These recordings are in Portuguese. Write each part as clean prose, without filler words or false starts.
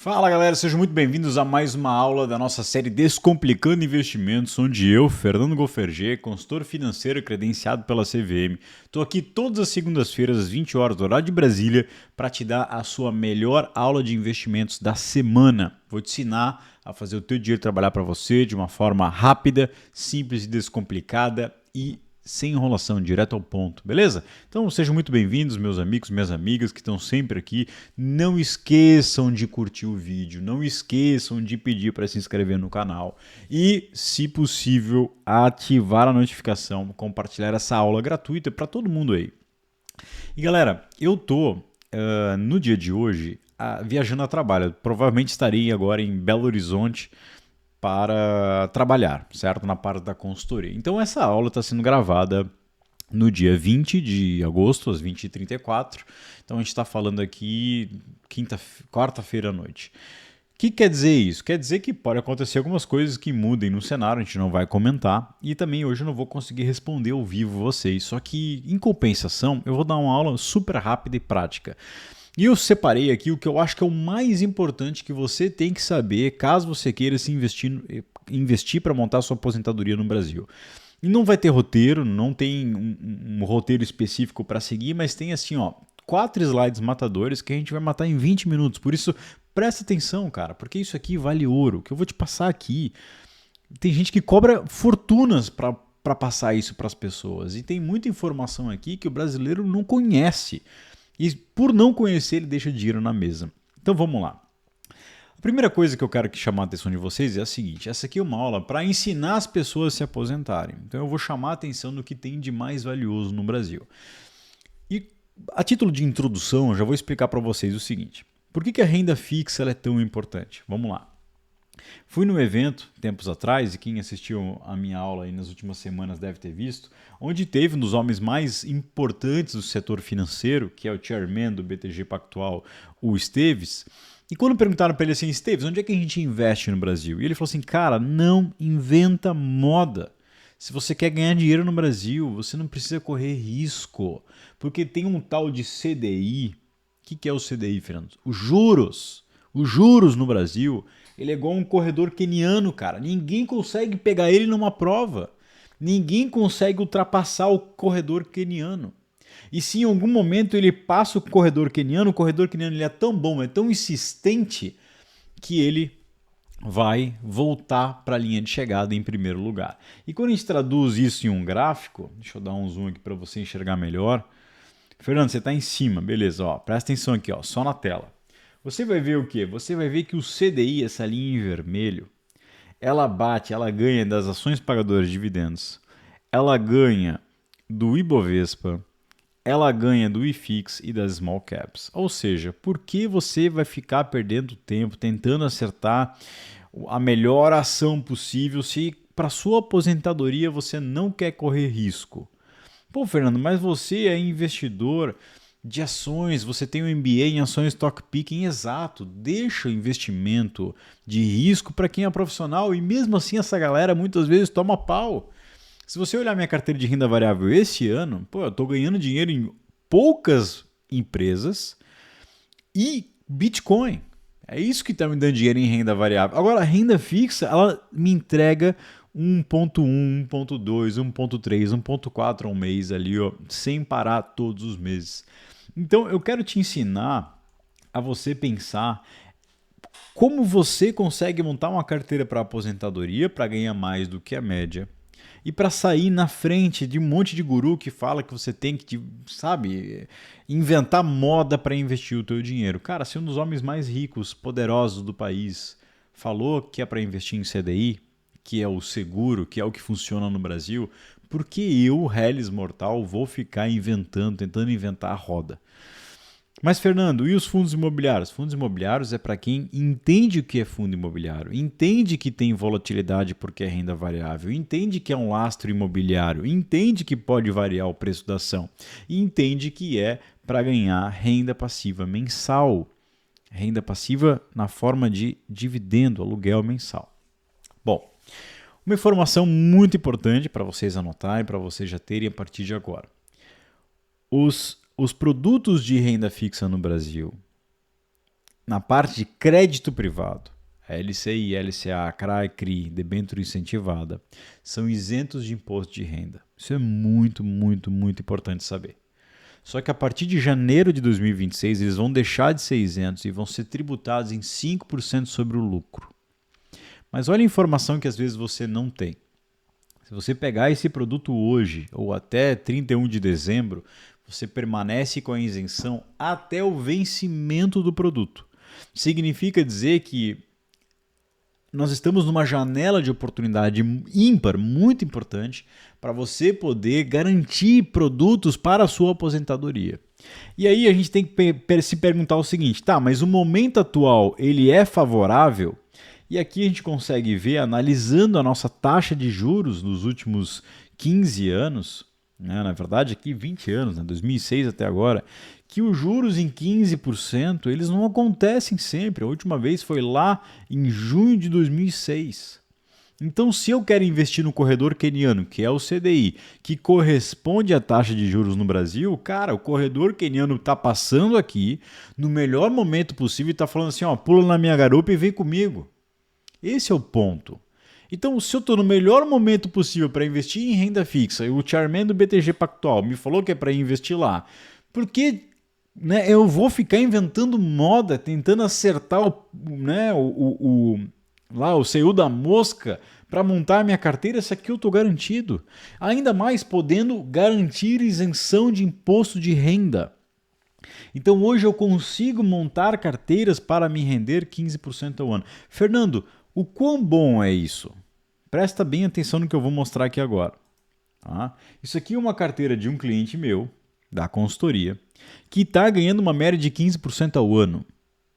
Fala galera, sejam muito bem-vindos a mais uma aula da nossa série Descomplicando Investimentos, onde eu, Fernando Gofferget, consultor financeiro credenciado pela CVM, estou aqui todas as segundas-feiras às 20 horas do horário de Brasília para te dar a sua melhor aula de investimentos da semana. Vou te ensinar a fazer o teu dinheiro trabalhar para você de uma forma rápida, simples e descomplicada e sem enrolação, direto ao ponto, beleza? Então sejam muito bem-vindos, meus amigos, minhas amigas que estão sempre aqui. Não esqueçam de curtir o vídeo, não esqueçam de pedir para se inscrever no canal e, se possível, ativar a notificação, compartilhar essa aula gratuita para todo mundo aí. E galera, eu tô no dia de hoje viajando a trabalho. Provavelmente estarei agora em Belo Horizonte para trabalhar, certo? Na parte da consultoria. Então essa aula está sendo gravada no dia 20 de agosto, às 20h34. Então a gente está falando aqui quarta-feira à noite. O que quer dizer isso? Quer dizer que pode acontecer algumas coisas que mudem no cenário, a gente não vai comentar. E também hoje eu não vou conseguir responder ao vivo vocês. Só que, em compensação, eu vou dar uma aula super rápida e prática. E eu separei aqui o que eu acho que é o mais importante que você tem que saber caso você queira se investir para montar sua aposentadoria no Brasil. E não vai ter roteiro, não tem um roteiro específico para seguir, mas tem assim, ó, 4 slides matadores que a gente vai matar em 20 minutos. Por isso, presta atenção, cara, porque isso aqui vale ouro. O que eu vou te passar aqui, tem gente que cobra fortunas para passar isso para as pessoas. E tem muita informação aqui que o brasileiro não conhece. E por não conhecer, ele deixa dinheiro na mesa. Então vamos lá. A primeira coisa que eu quero chamar a atenção de vocês é a seguinte. Essa aqui é uma aula para ensinar as pessoas a se aposentarem. Então eu vou chamar a atenção do que tem de mais valioso no Brasil. E a título de introdução, eu já vou explicar para vocês o seguinte. Por que a renda fixa é tão importante? Vamos lá. Fui num evento, tempos atrás, e quem assistiu a minha aula aí nas últimas semanas deve ter visto, onde teve um dos homens mais importantes do setor financeiro, que é o chairman do BTG Pactual, o Esteves, e quando perguntaram para ele assim, Esteves, onde é que a gente investe no Brasil? E ele falou assim, cara, não inventa moda. Se você quer ganhar dinheiro no Brasil, você não precisa correr risco, porque tem um tal de CDI. O que é o CDI, Fernando? Os juros. Os juros no Brasil, ele é igual um corredor queniano, cara. Ninguém consegue pegar ele numa prova. Ninguém consegue ultrapassar o corredor queniano. E se em algum momento ele passa o corredor queniano ele é tão bom, é tão insistente, que ele vai voltar para a linha de chegada em primeiro lugar. E quando a gente traduz isso em um gráfico, deixa eu dar um zoom aqui para você enxergar melhor. Fernando, você está em cima, beleza, ó, presta atenção aqui, ó, só na tela. Você vai ver o quê? Você vai ver que o CDI, essa linha em vermelho, ela ganha das ações pagadoras de dividendos, ela ganha do Ibovespa, ela ganha do IFIX e das small caps. Ou seja, por que você vai ficar perdendo tempo tentando acertar a melhor ação possível se para sua aposentadoria você não quer correr risco? Pô, Fernando, mas você é investidor de ações, você tem um MBA em ações stock picking, exato, deixa o investimento de risco para quem é profissional e mesmo assim essa galera muitas vezes toma pau. Se você olhar minha carteira de renda variável esse ano, pô, eu estou ganhando dinheiro em poucas empresas e Bitcoin. É isso que está me dando dinheiro em renda variável. Agora, a renda fixa, ela me entrega 1.1, 1.2, 1.3, 1.4 ao mês ali, ó, sem parar todos os meses. Então, eu quero te ensinar a você pensar como você consegue montar uma carteira para aposentadoria para ganhar mais do que a média e para sair na frente de um monte de guru que fala que você tem que, sabe, inventar moda para investir o teu dinheiro. Cara, se um dos homens mais ricos, poderosos do país falou que é para investir em CDI, que é o seguro, que é o que funciona no Brasil, por que eu, Hellis Mortal, vou ficar tentando inventar a roda? Mas, Fernando, e os fundos imobiliários? Fundos imobiliários é para quem entende o que é fundo imobiliário, entende que tem volatilidade porque é renda variável, entende que é um lastro imobiliário, entende que pode variar o preço da ação e entende que é para ganhar renda passiva mensal. Renda passiva na forma de dividendo, aluguel mensal. Bom, uma informação muito importante para vocês anotarem, para vocês já terem a partir de agora. Os produtos de renda fixa no Brasil na parte de crédito privado, LCI, LCA, CRA e CRI, debênture incentivada, são isentos de imposto de renda. Isso é muito, muito, muito importante saber. Só que a partir de janeiro de 2026, eles vão deixar de ser isentos e vão ser tributados em 5% sobre o lucro. Mas olha a informação que às vezes você não tem. Se você pegar esse produto hoje ou até 31 de dezembro, você permanece com a isenção até o vencimento do produto. Significa dizer que nós estamos numa janela de oportunidade ímpar, muito importante, para você poder garantir produtos para a sua aposentadoria. E aí a gente tem que se perguntar o seguinte, tá, mas o momento atual ele é favorável? E aqui a gente consegue ver, analisando a nossa taxa de juros nos últimos 15 anos, né, na verdade aqui 20 anos, né, 2006 até agora, que os juros em 15% eles não acontecem sempre. A última vez foi lá em junho de 2006. Então, se eu quero investir no corredor queniano, que é o CDI, que corresponde à taxa de juros no Brasil, cara, o corredor queniano está passando aqui no melhor momento possível e está falando assim, ó, pula na minha garupa e vem comigo. Esse é o ponto. Então, se eu estou no melhor momento possível para investir em renda fixa, e o chairman do BTG Pactual me falou que é para investir lá, por que eu vou ficar inventando moda, tentando acertar o CU da mosca para montar a minha carteira, se aqui eu estou garantido? Ainda mais podendo garantir isenção de imposto de renda. Então hoje eu consigo montar carteiras para me render 15% ao ano. Fernando, o quão bom é isso? Presta bem atenção no que eu vou mostrar aqui agora. Tá? Isso aqui é uma carteira de um cliente meu, da consultoria, que está ganhando uma média de 15% ao ano.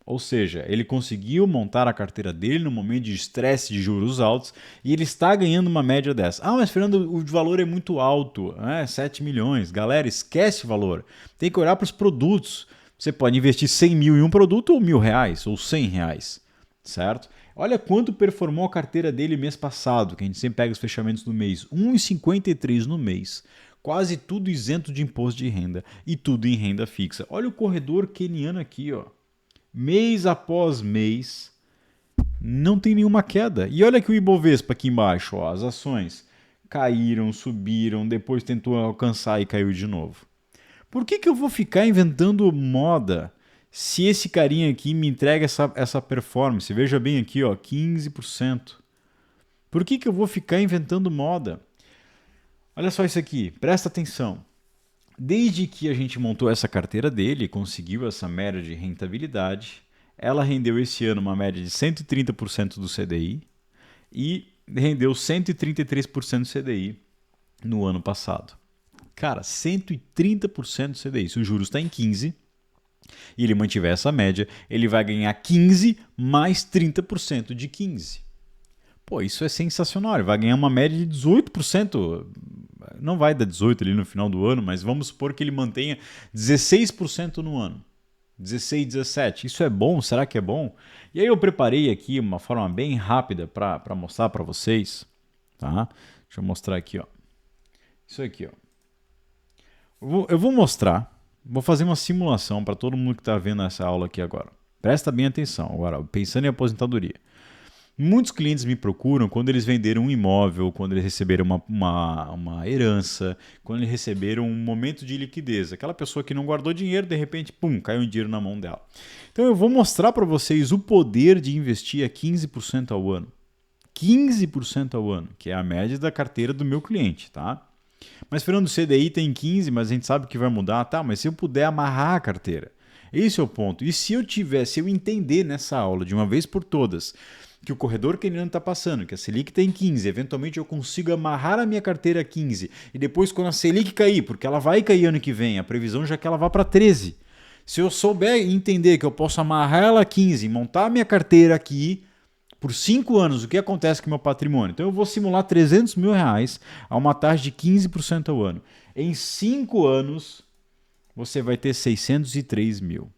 Ou seja, ele conseguiu montar a carteira dele no momento de estresse de juros altos e ele está ganhando uma média dessa. Ah, mas Fernando, o valor é muito alto, 7 milhões. Galera, esquece o valor. Tem que olhar para os produtos. Você pode investir 100 mil em um produto ou R$1.000 ou R$100, certo? Olha quanto performou a carteira dele mês passado, que a gente sempre pega os fechamentos do mês. 1,53 no mês. Quase tudo isento de imposto de renda e tudo em renda fixa. Olha o corredor queniano aqui, ó. Mês após mês, não tem nenhuma queda. E olha aqui o Ibovespa aqui embaixo, ó, as ações caíram, subiram, depois tentou alcançar e caiu de novo. Por que eu vou ficar inventando moda se esse carinha aqui me entrega essa performance? Veja bem aqui, ó, 15%. Por que eu vou ficar inventando moda? Olha só isso aqui, presta atenção. Desde que a gente montou essa carteira dele, conseguiu essa média de rentabilidade, ela rendeu esse ano uma média de 130% do CDI e rendeu 133% do CDI no ano passado. Cara, 130% do CDI. Se o juros está em 15% e ele mantiver essa média, ele vai ganhar 15% mais 30% de 15%. Pô, isso é sensacional. Ele vai ganhar uma média de 18%. Não vai dar 18% ali no final do ano, mas vamos supor que ele mantenha 16% no ano. 16, 17. Isso é bom? Será que é bom? E aí eu preparei aqui uma forma bem rápida para mostrar para vocês. Tá? Deixa eu mostrar aqui. Ó. Isso aqui. Ó. Eu vou mostrar, vou fazer uma simulação para todo mundo que está vendo essa aula aqui agora. Presta bem atenção. Agora, pensando em aposentadoria. Muitos clientes me procuram quando eles venderam um imóvel, quando eles receberam uma herança, quando eles receberam um momento de liquidez. Aquela pessoa que não guardou dinheiro, de repente, pum, caiu um dinheiro na mão dela. Então eu vou mostrar para vocês o poder de investir a 15% ao ano. 15% ao ano, que é a média da carteira do meu cliente, tá? Mas Fernando, o CDI tem 15%, mas a gente sabe que vai mudar. Tá, mas se eu puder amarrar a carteira, esse é o ponto. E se eu entender nessa aula, de uma vez por todas, que o corredor queniano está passando, que a Selic tem 15%, eventualmente eu consigo amarrar a minha carteira a 15%, e depois quando a Selic cair, porque ela vai cair ano que vem, a previsão já é que ela vá para 13%. Se eu souber entender que eu posso amarrar ela a 15%, montar a minha carteira aqui, por 5 anos, o que acontece com o meu patrimônio? Então eu vou simular R$300 mil a uma taxa de 15% ao ano. Em 5 anos, você vai ter 603 mil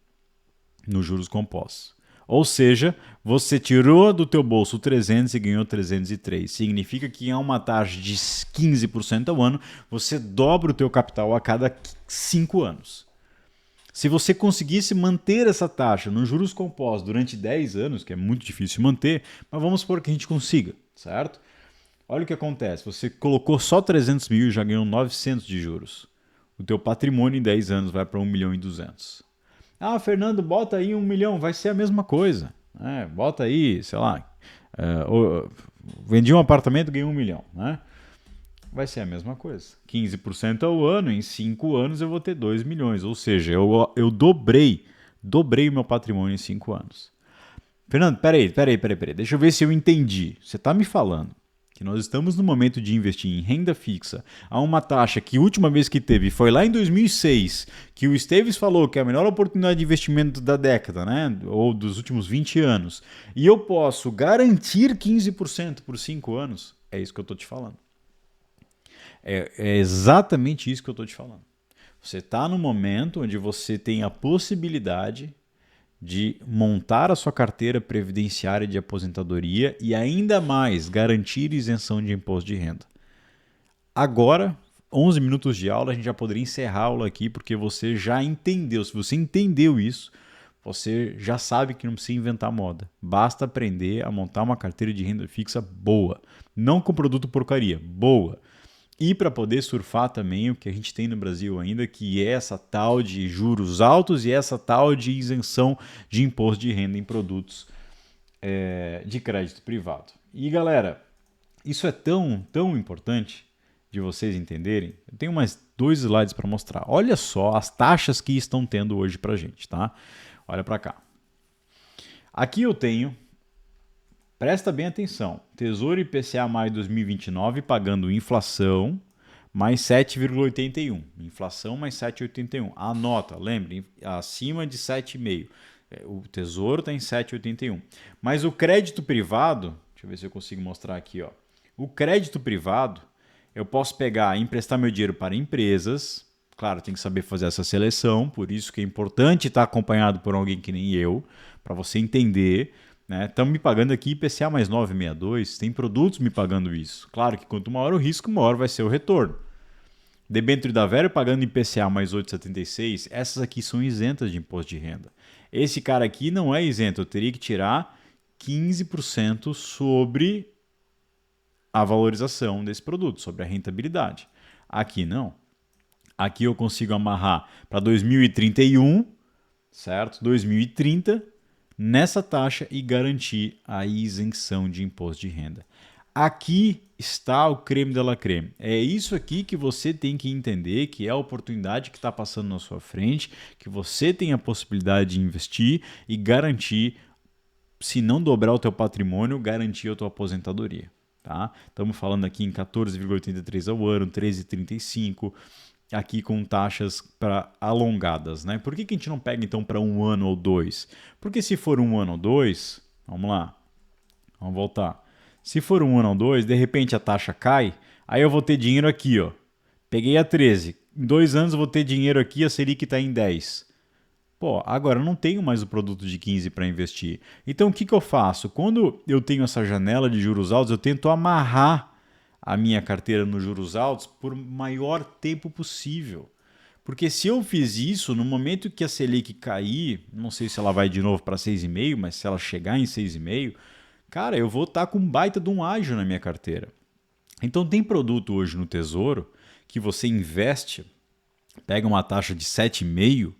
nos juros compostos. Ou seja, você tirou do teu bolso 300 e ganhou 303. Significa que a uma taxa de 15% ao ano, você dobra o teu capital a cada 5 anos. Se você conseguisse manter essa taxa nos juros compostos durante 10 anos, que é muito difícil manter, mas vamos supor que a gente consiga, certo? Olha o que acontece, você colocou só 300 mil e já ganhou 900 de juros. O teu patrimônio em 10 anos vai para 1 milhão e 200. Ah, Fernando, bota aí 1 milhão, vai ser a mesma coisa. Bota aí, sei lá, vendi um apartamento e ganhei 1 milhão, né? Vai ser a mesma coisa. 15% ao ano, em 5 anos eu vou ter 2 milhões. Ou seja, eu dobrei o meu patrimônio em 5 anos. Fernando, peraí. Deixa eu ver se eu entendi. Você está me falando que nós estamos no momento de investir em renda fixa a uma taxa que a última vez que teve foi lá em 2006, que o Esteves falou que é a melhor oportunidade de investimento da década, né? Ou dos últimos 20 anos, e eu posso garantir 15% por 5 anos? É isso que eu estou te falando. É exatamente isso que eu estou te falando. Você está no momento onde você tem a possibilidade de montar a sua carteira previdenciária de aposentadoria e ainda mais garantir isenção de imposto de renda. Agora, 11 minutos de aula, a gente já poderia encerrar a aula aqui porque você já entendeu. Se você entendeu isso, você já sabe que não precisa inventar moda. Basta aprender a montar uma carteira de renda fixa boa. Não com produto porcaria, boa. E para poder surfar também o que a gente tem no Brasil ainda, que é essa tal de juros altos e essa tal de isenção de imposto de renda em produtos de crédito privado. E galera, isso é tão importante de vocês entenderem. Eu tenho mais 2 slides para mostrar. Olha só as taxas que estão tendo hoje para a gente, tá? Olha para cá. Aqui eu tenho... Presta bem atenção, Tesouro IPCA mais 2029 pagando inflação mais 7,81. Inflação mais 7,81. Anota, lembre, acima de 7,5. O Tesouro está em 7,81. Mas o crédito privado, deixa eu ver se eu consigo mostrar aqui. Ó. O crédito privado, eu posso pegar e emprestar meu dinheiro para empresas. Claro, tem que saber fazer essa seleção, por isso que é importante estar acompanhado por alguém que nem eu, para você entender... Estamos me pagando aqui IPCA mais 9,62, tem produtos me pagando isso. Claro que quanto maior o risco, maior vai ser o retorno. Debênture da Vero pagando IPCA mais 8,76, essas aqui são isentas de imposto de renda. Esse cara aqui não é isento, eu teria que tirar 15% sobre a valorização desse produto, sobre a rentabilidade. Aqui não. Aqui eu consigo amarrar para 2031, certo? 2030... nessa taxa e garantir a isenção de imposto de renda. Aqui está o creme de la creme. É isso aqui que você tem que entender, que é a oportunidade que está passando na sua frente, que você tem a possibilidade de investir e garantir, se não dobrar o teu patrimônio, garantir a tua aposentadoria. Tá? Estamos falando aqui em 14,83 ao ano, 13,35 aqui com taxas para alongadas, né? Por que a gente não pega então para 1 ano ou 2? Porque se for 1 ano ou 2, vamos lá, vamos voltar. Se for 1 ano ou 2, de repente a taxa cai, aí eu vou ter dinheiro aqui, ó. Peguei a 13, em 2 anos eu vou ter dinheiro aqui, a Selic está em 10. Pô, agora eu não tenho mais o produto de 15 para investir. Então o que eu faço? Quando eu tenho essa janela de juros altos, eu tento amarrar a minha carteira nos juros altos por maior tempo possível. Porque se eu fiz isso, no momento que a Selic cair, não sei se ela vai de novo para 6,5, mas se ela chegar em 6,5, cara, eu vou estar com um baita de um ágio na minha carteira. Então tem produto hoje no Tesouro que você investe, pega uma taxa de 7,5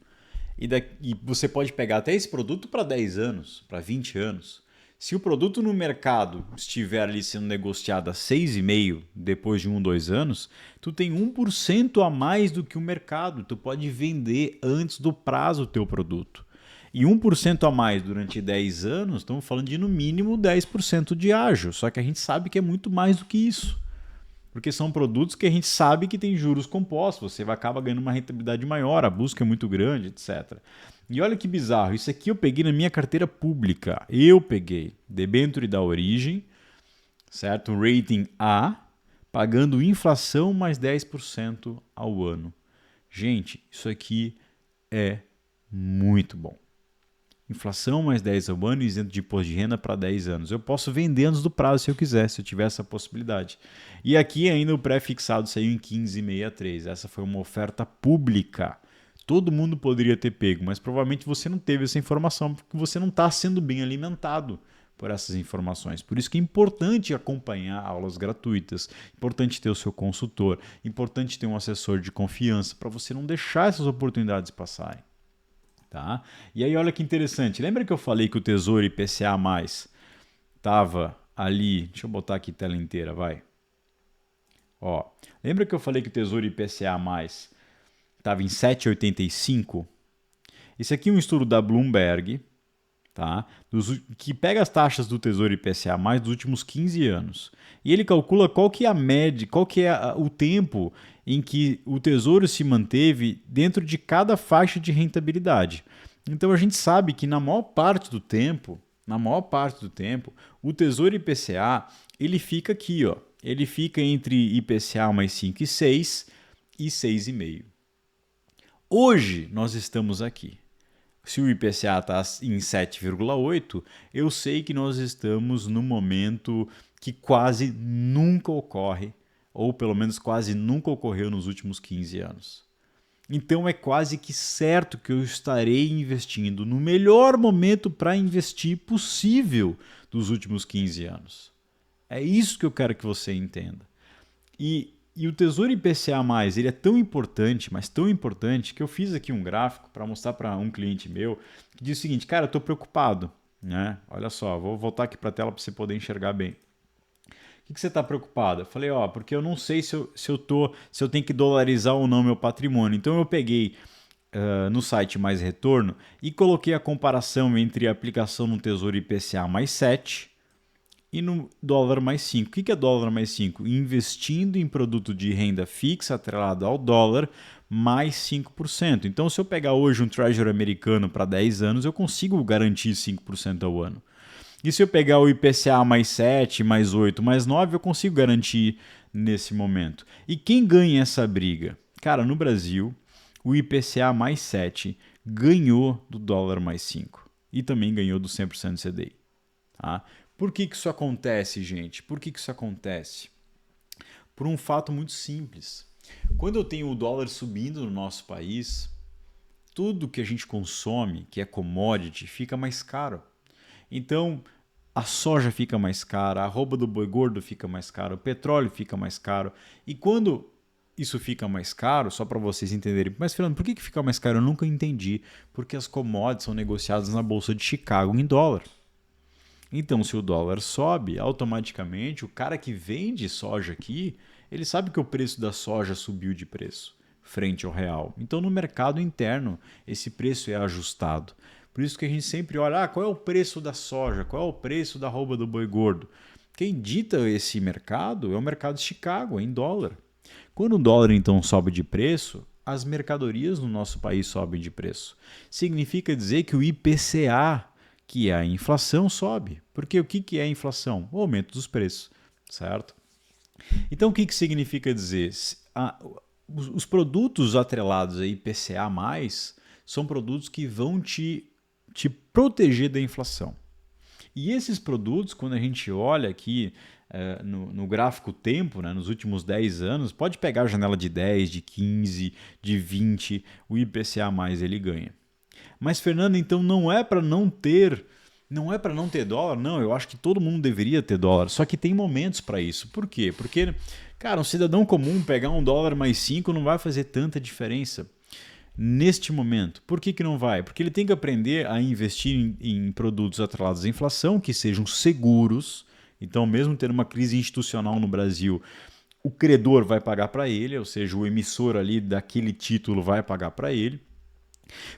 e você pode pegar até esse produto para 10 anos, para 20 anos. Se o produto no mercado estiver ali sendo negociado a 6,5 depois de 1, 2 anos, tu tem 1% a mais do que o mercado. Tu pode vender antes do prazo o teu produto. E 1% a mais durante 10 anos, estamos falando de no mínimo 10% de ágio. Só que a gente sabe que é muito mais do que isso. Porque são produtos que a gente sabe que tem juros compostos, você acaba ganhando uma rentabilidade maior, a busca é muito grande, etc. E olha que bizarro, isso aqui eu peguei na minha carteira pública. Eu peguei debênture da Origem, certo? Rating A, pagando inflação mais 10% ao ano. Gente, isso aqui é muito bom. Inflação mais 10 ao ano e isento de imposto de renda para 10 anos. Eu posso vender antes do prazo se eu quiser, se eu tiver essa possibilidade. E aqui ainda o pré-fixado saiu em 15,63. Essa foi uma oferta pública. Todo mundo poderia ter pego, mas provavelmente você não teve essa informação porque você não está sendo bem alimentado por essas informações. Por isso que é importante acompanhar aulas gratuitas, importante ter o seu consultor, importante ter um assessor de confiança para você não deixar essas oportunidades passarem. Tá? E aí olha que interessante, lembra que eu falei que o Tesouro IPCA+, estava ali, deixa eu botar aqui tela inteira, vai. Ó, lembra que eu falei que o Tesouro IPCA+, estava em 7,85? Esse aqui é um estudo da Bloomberg, tá? Que pega as taxas do Tesouro IPCA+ dos últimos 15 anos. E ele calcula qual que é a média, qual que é o tempo em que o Tesouro se manteve dentro de cada faixa de rentabilidade. Então a gente sabe que na maior parte do tempo, o Tesouro IPCA, ele fica aqui, ó. Ele fica entre IPCA mais 5 e 6 e 6,5. Hoje nós estamos aqui. Se o IPCA está em 7,8, eu sei que nós estamos no momento que quase nunca ocorre, ou pelo menos quase nunca ocorreu nos últimos 15 anos. Então é quase que certo que eu estarei investindo no melhor momento para investir possível dos últimos 15 anos. É isso que eu quero que você entenda. E o Tesouro IPCA+, ele é tão importante, mas tão importante, que eu fiz aqui um gráfico para mostrar para um cliente meu, que diz o seguinte, cara, eu estou preocupado. Né? Olha só, vou voltar aqui para a tela para você poder enxergar bem. O que você está preocupado? Eu falei, porque eu não sei se eu tenho que dolarizar ou não meu patrimônio. Então eu peguei no site Mais Retorno e coloquei a comparação entre a aplicação no Tesouro IPCA mais 7 e no dólar mais 5. O que é dólar mais 5? Investindo em produto de renda fixa atrelado ao dólar mais 5%. Então, se eu pegar hoje um Treasury americano para 10 anos, eu consigo garantir 5% ao ano. E se eu pegar o IPCA mais 7, mais 8, mais 9, eu consigo garantir nesse momento. E quem ganha essa briga? Cara, no Brasil, o IPCA mais 7 ganhou do dólar mais 5 e também ganhou do 100% CDI. Tá? Por que isso acontece, gente? Por que isso acontece? Por um fato muito simples. Quando eu tenho o dólar subindo no nosso país, tudo que a gente consome, que é commodity, fica mais caro. Então, a soja fica mais cara, a arroba do boi gordo fica mais caro, o petróleo fica mais caro. E quando isso fica mais caro, só para vocês entenderem, mas Fernando, por que fica mais caro? Eu nunca entendi. Porque as commodities são negociadas na Bolsa de Chicago em dólar. Então, se o dólar sobe, automaticamente o cara que vende soja aqui, ele sabe que o preço da soja subiu de preço frente ao real. Então, no mercado interno, esse preço é ajustado. Por isso que a gente sempre olha, qual é o preço da soja, qual é o preço da arroba do boi gordo. Quem dita esse mercado é o mercado de Chicago, é em dólar. Quando o dólar então sobe de preço, as mercadorias no nosso país sobem de preço. Significa dizer que o IPCA, que é a inflação, sobe. Porque o que é a inflação? O aumento dos preços, certo? Então o que significa dizer? Os produtos atrelados a IPCA+, são produtos que vão te proteger da inflação. E esses produtos, quando a gente olha aqui no gráfico tempo, né, nos últimos 10 anos, pode pegar a janela de 10, de 15, de 20, o IPCA+, ele ganha. Mas, Fernando, então não é para não ter dólar? Não, eu acho que todo mundo deveria ter dólar, só que tem momentos para isso. Por quê? Porque, cara, um cidadão comum pegar um dólar mais 5 não vai fazer tanta diferença neste momento. Por que não vai? Porque ele tem que aprender a investir em produtos atrelados à inflação, que sejam seguros. Então, mesmo tendo uma crise institucional no Brasil, o credor vai pagar para ele, ou seja, o emissor ali daquele título vai pagar para ele.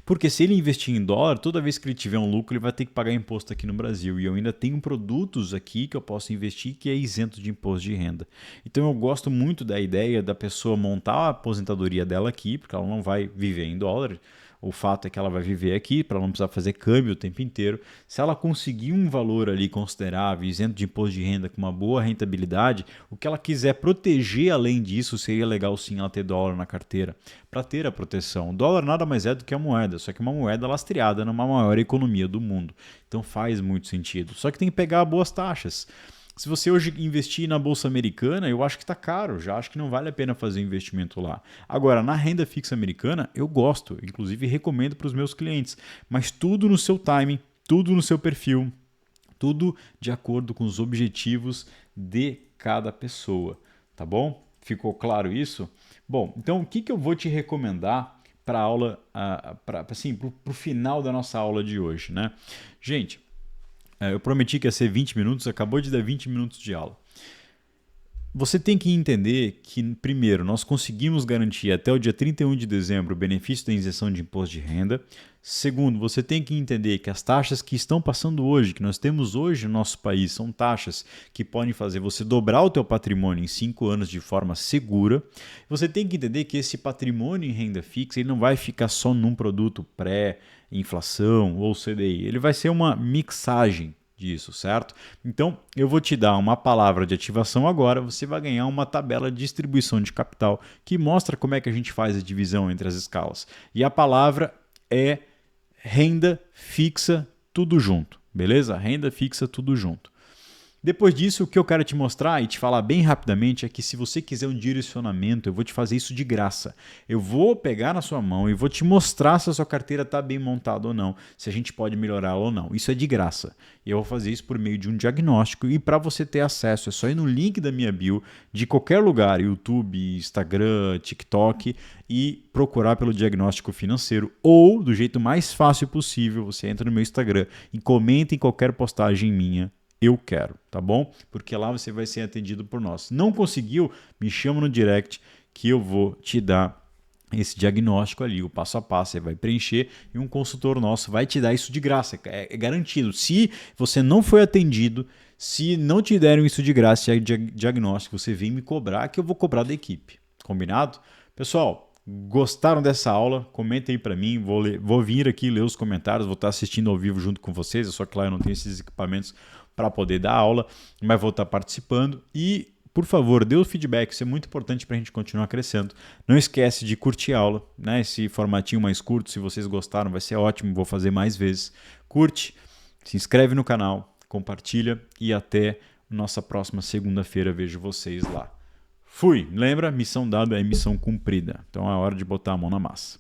Porque se ele investir em dólar, toda vez que ele tiver um lucro, ele vai ter que pagar imposto aqui no Brasil. E eu ainda tenho produtos aqui que eu posso investir que é isento de imposto de renda. Então eu gosto muito da ideia da pessoa montar a aposentadoria dela aqui, porque ela não vai viver em dólar. O fato é que ela vai viver aqui, para ela não precisar fazer câmbio o tempo inteiro. Se ela conseguir um valor ali considerável, isento de imposto de renda, com uma boa rentabilidade, o que ela quiser proteger além disso, seria legal sim ela ter dólar na carteira, para ter a proteção. O dólar nada mais é do que a moeda, só que uma moeda lastreada numa maior economia do mundo. Então faz muito sentido. Só que tem que pegar boas taxas. Se você hoje investir na Bolsa Americana, eu acho que está caro, já acho que não vale a pena fazer investimento lá. Agora, na renda fixa americana, eu gosto, inclusive recomendo para os meus clientes, mas tudo no seu timing, tudo no seu perfil, tudo de acordo com os objetivos de cada pessoa, tá bom? Ficou claro isso? Bom, então o que eu vou te recomendar para a aula, para o final da nossa aula de hoje, né? Gente, eu prometi que ia ser 20 minutos, acabou de dar 20 minutos de aula. Você tem que entender que, primeiro, nós conseguimos garantir até o dia 31 de dezembro o benefício da isenção de imposto de renda. Segundo, você tem que entender que as taxas que estão passando hoje, que nós temos hoje no nosso país, são taxas que podem fazer você dobrar o teu patrimônio em 5 anos de forma segura. Você tem que entender que esse patrimônio em renda fixa ele não vai ficar só num produto pré-inflação ou CDI. Ele vai ser uma mixagem disso, certo? Então, eu vou te dar uma palavra de ativação agora, você vai ganhar uma tabela de distribuição de capital que mostra como é que a gente faz a divisão entre as escalas. E a palavra é renda fixa tudo junto, beleza? Renda fixa tudo junto. Depois disso, o que eu quero te mostrar e te falar bem rapidamente é que se você quiser um direcionamento, eu vou te fazer isso de graça. Eu vou pegar na sua mão e vou te mostrar se a sua carteira está bem montada ou não, se a gente pode melhorá-la ou não. Isso é de graça. E eu vou fazer isso por meio de um diagnóstico e para você ter acesso é só ir no link da minha bio de qualquer lugar, YouTube, Instagram, TikTok e procurar pelo diagnóstico financeiro ou, do jeito mais fácil possível, você entra no meu Instagram e comenta em qualquer postagem minha. Eu quero, tá bom? Porque lá você vai ser atendido por nós. Não conseguiu? Me chama no direct que eu vou te dar esse diagnóstico ali, o passo a passo, você vai preencher e um consultor nosso vai te dar isso de graça, é garantido. Se você não foi atendido, se não te deram isso de graça, diagnóstico, você vem me cobrar que eu vou cobrar da equipe. Combinado? Pessoal, gostaram dessa aula? Comentem aí para mim, vou vir aqui ler os comentários, vou estar assistindo ao vivo junto com vocês, só que lá eu não tenho esses equipamentos para poder dar aula, mas vou estar participando e, por favor, dê o feedback, isso é muito importante para a gente continuar crescendo. Não esquece de curtir a aula, né? Esse formatinho mais curto, se vocês gostaram, vai ser ótimo, vou fazer mais vezes. Curte, se inscreve no canal, compartilha e até nossa próxima segunda-feira, vejo vocês lá. Fui! Lembra? Missão dada é missão cumprida. Então é hora de botar a mão na massa.